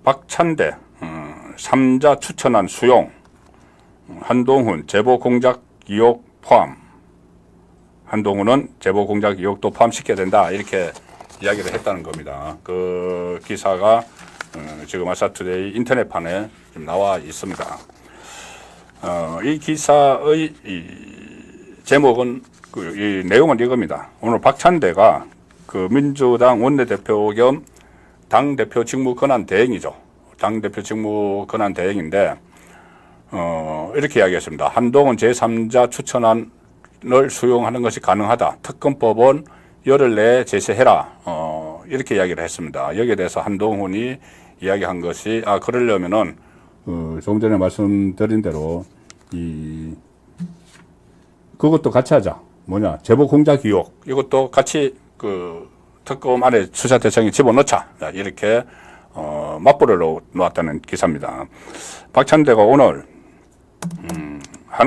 박찬대 3자 추천안 수용, 한동훈 제보 공작 의혹 포함, 한동훈은 제보 공작 의혹도 포함시켜야 된다, 이렇게 이야기를 했다는 겁니다. 그 기사가 지금 아사투데이 인터넷판에 좀 나와 있습니다. 이 기사의 제목은 이 내용은 이겁니다. 오늘 박찬대가 그 민주당 원내대표 겸 당대표 직무 권한 대행이죠. 당대표 직무 권한 대행인데 이렇게 이야기했습니다. 한동훈 제3자 추천안을 수용하는 것이 가능하다. 특검법은 열흘 내에 제시해라. 이렇게 이야기를 했습니다. 여기에 대해서 한동훈이 이야기한 것이 그러려면은 조금 전에 말씀드린 대로 그것도 같이 하자. 뭐냐, 제보 공작 의혹, 이것도 같이 그 특검 안에 수사 대상에 집어넣자. 이렇게 맞불을 놓았다는 기사입니다. 박찬대가 오늘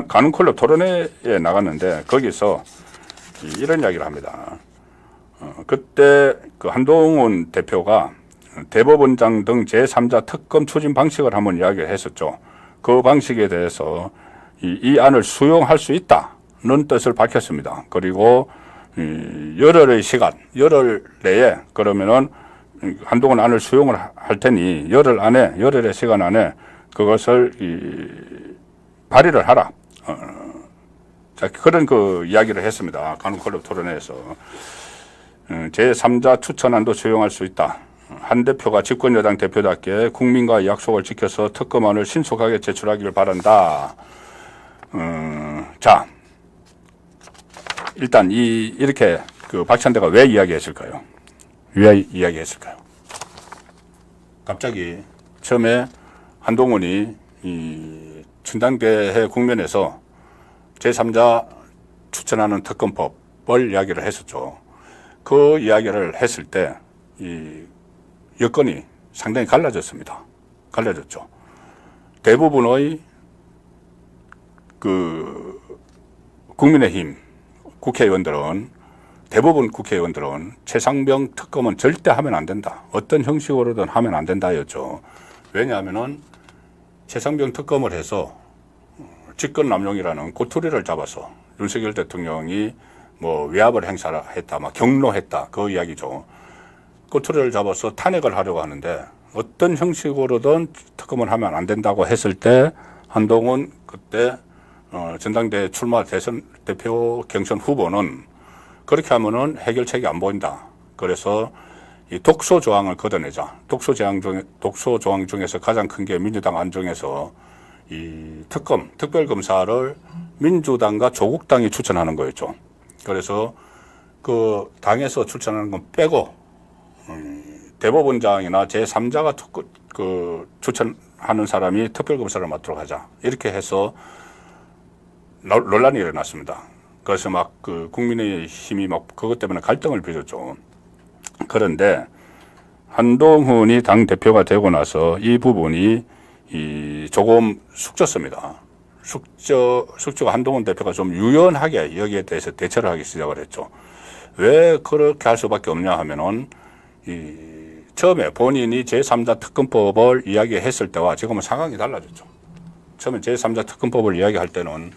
가는클럽 토론회에 나갔는데 거기서 이런 이야기를 합니다. 그때 그 한동훈 대표가 대법원장 등 제3자 특검 추진 방식을 한번 이야기를 했었죠. 그 방식에 대해서 이 안을 수용할 수 있다는 뜻을 밝혔습니다. 그리고 열흘의 시간, 열흘 내에 그러면은 한동훈 안을 수용을 할 테니 열흘의 시간 안에 그것을 발의를 하라. 자, 그런 그 이야기를 했습니다. 가는클럽 토론회에서. 제3자 추천안도 수용할 수 있다. 한 대표가 집권여당 대표답게 국민과의 약속을 지켜서 특검안을 신속하게 제출하기를 바란다. 자, 일단 이렇게 그 박찬대가 왜 이야기했을까요? 왜 이야기했을까요? 갑자기 처음에 한동훈이 이 전당대회 국면에서 제3자 추천하는 특검법을 이야기를 했었죠. 그 이야기를 했을 때 이 여건이 상당히 갈라졌습니다. 갈라졌죠. 대부분의 그 국민의힘 대부분 국회의원들은 최상병 특검은 절대 하면 안 된다. 어떤 형식으로든 하면 안 된다였죠. 왜냐하면은 최상병 특검을 해서 직권 남용이라는 고투리를 잡아서 윤석열 대통령이 뭐 외압을 행사했다, 막 경로했다, 그 이야기죠. 꼬투리를 잡아서 탄핵을 하려고 하는데 어떤 형식으로든 특검을 하면 안 된다고 했을 때 한동훈 그때 전당대회 출마 대선 대표 경선 후보는 그렇게 하면은 해결책이 안 보인다. 그래서 이 독소 조항을 걷어내자. 독소 조항 중에서 가장 큰 게 민주당 안정에서 이 특별검사를 민주당과 조국당이 추천하는 거였죠. 그래서 그 당에서 추천하는 건 빼고 대법원장이나 제3자가 그 추천하는 사람이 특별검사를 맡도록 하자. 이렇게 해서 논란이 일어났습니다. 그래서 막 그 국민의힘이 막 그것 때문에 갈등을 빚었죠. 그런데 한동훈이 당 대표가 되고 나서 이 부분이 조금 숙졌습니다. 숙지가 한동훈 대표가 좀 유연하게 여기에 대해서 대처를 하기 시작을 했죠. 왜 그렇게 할 수밖에 없냐 하면은 처음에 본인이 제3자 특검법을 이야기했을 때와 지금은 상황이 달라졌죠. 처음에 제3자 특검법을 이야기할 때는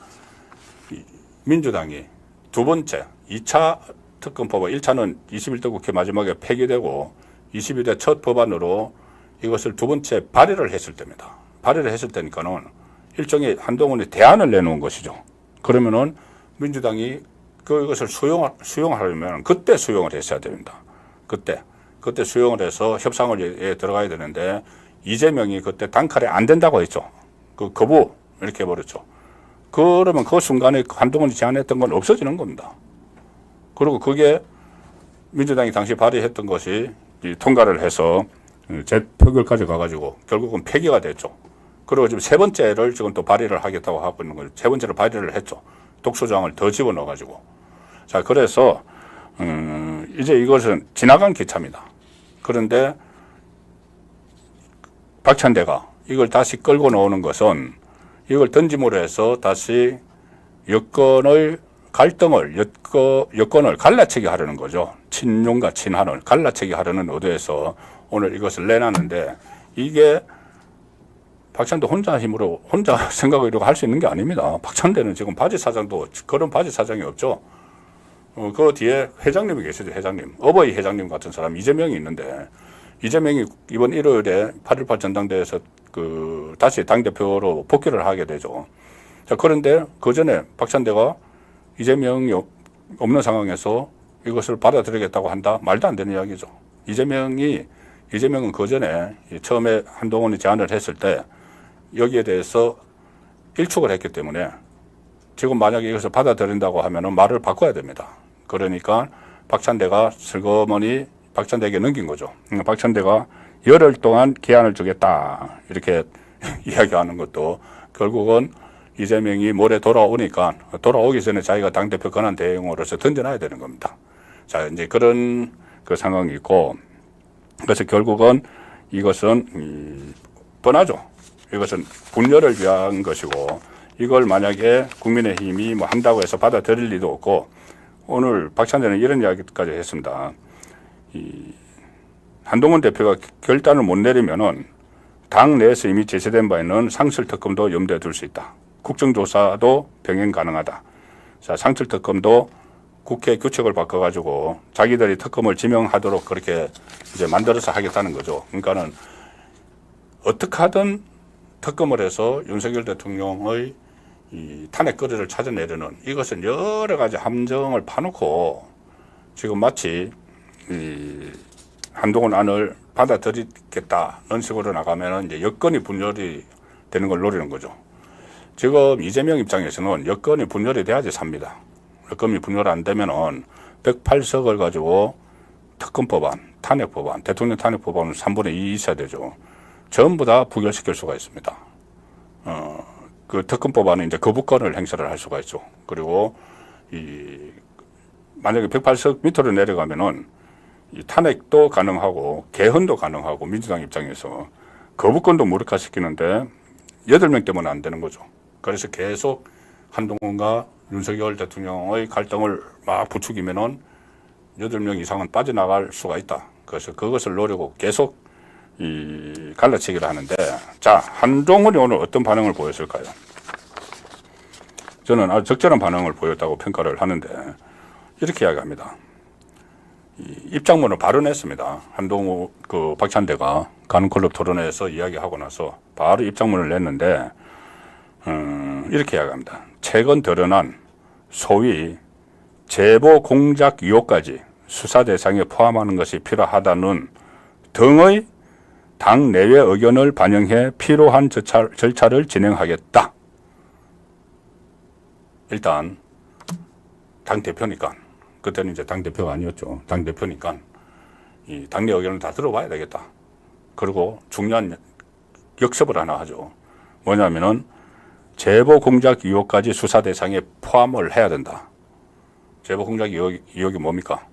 민주당이 두 번째 2차 특검법을 1차는 21대 국회 마지막에 폐기되고 22대 첫 법안으로 이것을 두 번째 발의를 했을 때입니다. 발의를 했을 때니까는 일종의 한동훈이 대안을 내놓은 것이죠. 그러면은 민주당이 그것을 수용하려면 그때 수용을 했어야 됩니다. 그때 수용을 해서 협상을 들어가야 되는데 이재명이 그때 단칼에 안 된다고 했죠. 그 거부 이렇게 해버렸죠. 그러면 그 순간에 한동훈이 제안했던 건 없어지는 겁니다. 그리고 그게 민주당이 당시 발의했던 것이 통과를 해서 재표결까지 가가지고 결국은 폐기가 됐죠. 그리고 지금 세 번째를 지금 또 발의를 하겠다고 하고 있는 거죠. 세 번째로 발의를 했죠. 독소조항을 더 집어넣어가지고. 자, 그래서 이제 이것은 지나간 기차입니다. 그런데 박찬대가 이걸 다시 끌고 나오는 것은 이걸 던짐으로 해서 다시 여권을 갈라치기 하려는 거죠. 친윤과 친한을 갈라치기 하려는 의도에서 오늘 이것을 내놨는데 이게 박찬대 혼자 힘으로, 혼자 생각을 이렇게 할 수 있는 게 아닙니다. 박찬대는 지금 바지 사장도, 그런 바지 사장이 없죠. 그 뒤에 회장님이 계시죠, 회장님. 어버이 회장님 같은 사람, 이재명이 있는데, 이재명이 이번 1월에 8.18 전당대회에서 다시 당대표로 복귀를 하게 되죠. 자, 그런데 그 전에 박찬대가 이재명이 없는 상황에서 이것을 받아들이겠다고 한다? 말도 안 되는 이야기죠. 이재명은 그 전에 처음에 한동훈이 제안을 했을 때 여기에 대해서 일축을 했기 때문에 지금 만약에 이것을 받아들인다고 하면은 말을 바꿔야 됩니다. 그러니까 박찬대가 슬그머니 박찬대에게 넘긴 거죠. 박찬대가 열흘 동안 기한을 주겠다. 이렇게 이야기하는 것도 결국은 이재명이 모레 돌아오니까 돌아오기 전에 자기가 당대표 권한 대행으로서 던져놔야 되는 겁니다. 자, 이제 그런 그 상황이 있고, 그래서 결국은 이것은 뻔하죠. 이것은 분열을 위한 것이고, 이걸 만약에 국민의힘이 뭐 한다고 해서 받아들일 리도 없고, 오늘 박찬대는 이런 이야기까지 했습니다. 한동훈 대표가 결단을 못 내리면은 당 내에서 이미 제시된 바 있는 상설특검도 염두에 둘 수 있다. 국정조사도 병행 가능하다. 자, 상설특검도 국회 규칙을 바꿔가지고 자기들이 특검을 지명하도록 그렇게 이제 만들어서 하겠다는 거죠. 그러니까는 어떻게 하든 특검을 해서 윤석열 대통령의 이 탄핵거리를 찾아내려는, 이것은 여러 가지 함정을 파놓고 지금 마치 이 한동훈 안을 받아들이겠다는 식으로 나가면은 이제 여건이 분열이 되는 걸 노리는 거죠. 지금 이재명 입장에서는 여건이 분열이 돼야지 삽니다. 여건이 분열 안 되면은 108석을 가지고 특검법안, 탄핵법안, 대통령 탄핵법안은 3분의 2 있어야 되죠. 전부 다 부결시킬 수가 있습니다. 그 특검법안은 이제 거부권을 행사를 할 수가 있죠. 그리고 만약에 108석 밑으로 내려가면은 이 탄핵도 가능하고 개헌도 가능하고, 민주당 입장에서 거부권도 무력화시키는데 8명 때문에 안 되는 거죠. 그래서 계속 한동훈과 윤석열 대통령의 갈등을 막 부추기면은 8명 이상은 빠져나갈 수가 있다. 그래서 그것을 노리고 계속 갈라치기를 하는데, 자, 한동훈이 오늘 어떤 반응을 보였을까요? 저는 아주 적절한 반응을 보였다고 평가를 하는데, 이렇게 이야기합니다. 입장문을 바로 냈습니다. 한동훈, 박찬대가 가는클럽 토론회에서 이야기하고 나서 바로 입장문을 냈는데, 이렇게 이야기합니다. 최근 드러난 소위 제보 공작 의혹까지 수사 대상에 포함하는 것이 필요하다는 등의 당 내외 의견을 반영해 필요한 절차를 진행하겠다. 일단 당대표니까, 그때는 이제 당대표가 아니었죠. 당대표니까 이 당내 의견을 다 들어봐야 되겠다. 그리고 중요한 역습을 하나 하죠. 뭐냐면은 제보 공작 의혹까지 수사 대상에 포함을 해야 된다. 제보 공작 의혹이 뭡니까?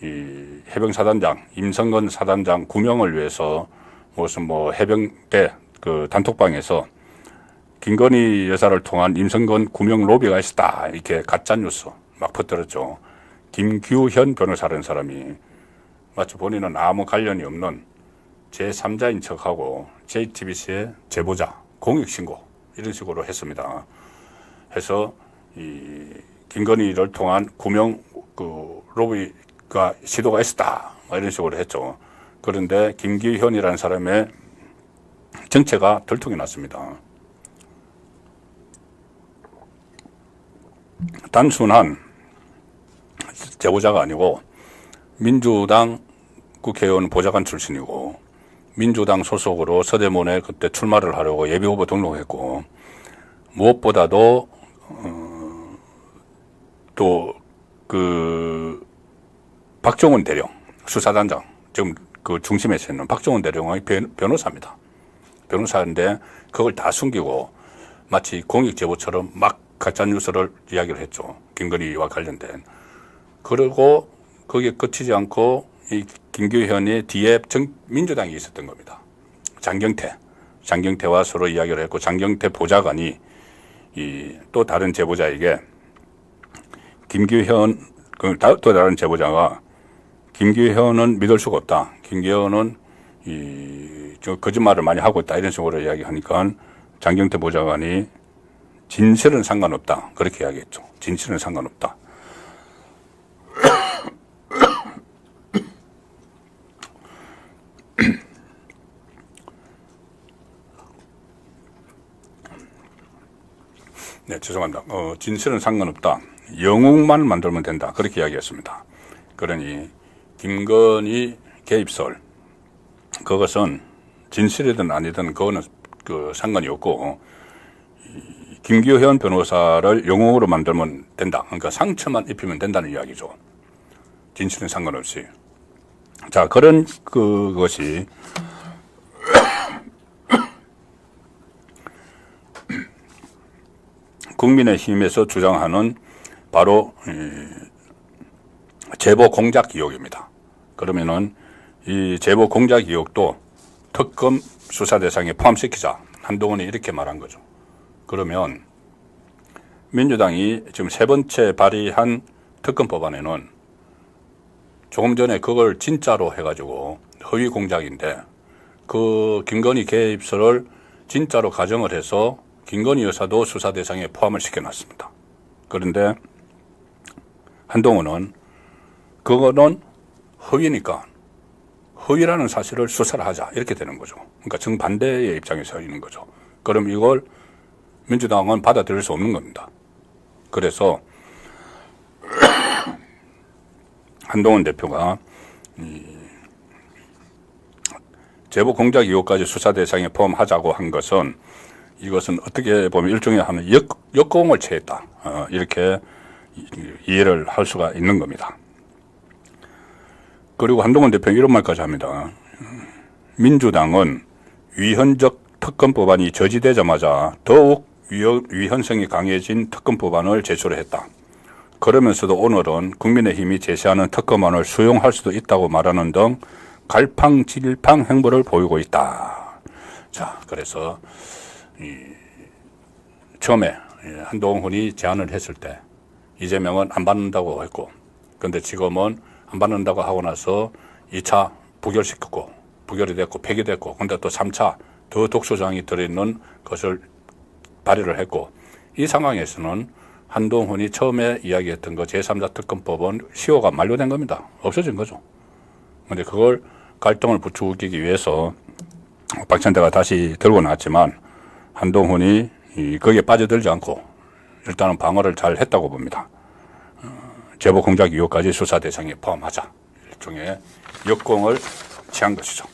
이 해병사단장, 임성근 사단장 구명을 위해서 무슨 해병대 그 단톡방에서 김건희 여사를 통한 임성근 구명 로비가 있었다. 이렇게 가짜뉴스 막 퍼뜨렸죠. 김규현 변호사라는 사람이 마치 본인은 아무 관련이 없는 제3자인 척하고 JTBC의 제보자, 공익신고 이런 식으로 했습니다. 해서 이 김건희를 통한 구명 로비가 시도가 있었다. 이런 식으로 했죠. 그런데 김규현이라는 사람의 정체가 들통이 났습니다. 단순한 제보자가 아니고 민주당 국회의원 보좌관 출신이고 민주당 소속으로 서대문에 그때 출마를 하려고 예비후보 등록했고, 무엇보다도 또 박정훈 대령 수사단장, 지금 그 중심에서 있는 박정훈 대령의 변호사입니다. 변호사인데 그걸 다 숨기고 마치 공익제보처럼 막 가짜뉴스를 이야기를 했죠. 김건희와 관련된. 그리고 거기에 끝이지 않고 이 김규현이 뒤에 민주당이 있었던 겁니다. 장경태와 서로 이야기를 했고, 장경태 보좌관이 또 다른 제보자에게 또 다른 제보자가 김규현은 믿을 수가 없다. 김규현은 저 거짓말을 많이 하고 있다 이런 식으로 이야기하니까 장경태 보좌관이 진실은 상관없다 그렇게 이야기했죠. 진실은 상관없다. 네, 죄송합니다. 진실은 상관없다. 영웅만 만들면 된다. 그렇게 이야기했습니다. 그러니 김건희 개입설 그것은 진실이든 아니든 그거는 상관이 없고 김기현 변호사를 영웅으로 만들면 된다. 그러니까 상처만 입히면 된다는 이야기죠. 진실은 상관없이. 자, 그런 그것이 국민의힘에서 주장하는 바로 제보 공작 의혹입니다. 그러면은 이 제보 공작 의혹도 특검 수사 대상에 포함시키자. 한동훈이 이렇게 말한 거죠. 그러면 민주당이 지금 세 번째 발의한 특검 법안에는 조금 전에 그걸 진짜로 해가지고 허위 공작인데 그 김건희 개입설을 진짜로 가정을 해서 김건희 여사도 수사 대상에 포함을 시켜놨습니다. 그런데 한동훈은 그거는 허위니까 허위라는 사실을 수사를 하자 이렇게 되는 거죠. 그러니까 정반대의 입장에 서 있는 거죠. 그럼 이걸 민주당은 받아들일 수 없는 겁니다. 그래서 한동훈 대표가 제보 공작 의혹까지 수사 대상에 포함하자고 한 것은 이것은 어떻게 보면 일종의 하는 역공을 취했다. 이렇게 이해를 할 수가 있는 겁니다. 그리고 한동훈 대표는 이런 말까지 합니다. 민주당은 위헌적 특검 법안이 저지되자마자 더욱 위헌성이 강해진 특검 법안을 제출했다. 그러면서도 오늘은 국민의힘이 제시하는 특검안을 수용할 수도 있다고 말하는 등 갈팡질팡 행보를 보이고 있다. 자, 그래서 처음에 한동훈이 제안을 했을 때 이재명은 안 받는다고 했고, 그런데 지금은 안 받는다고 하고 나서 2차 부결시켰고, 부결이 됐고 폐기됐고, 근데 또 3차 더 독소조항이 들어있는 것을 발의를 했고, 이 상황에서는 한동훈이 처음에 이야기했던 거 제3자 특검법은 시효가 만료된 겁니다. 없어진 거죠. 근데 그걸 갈등을 부추기기 위해서 박찬대가 다시 들고 나왔지만 한동훈이 거기에 빠져들지 않고 일단은 방어를 잘 했다고 봅니다. 제보 공작 의혹까지 수사 대상에 포함하자. 일종의 역공을 취한 것이죠.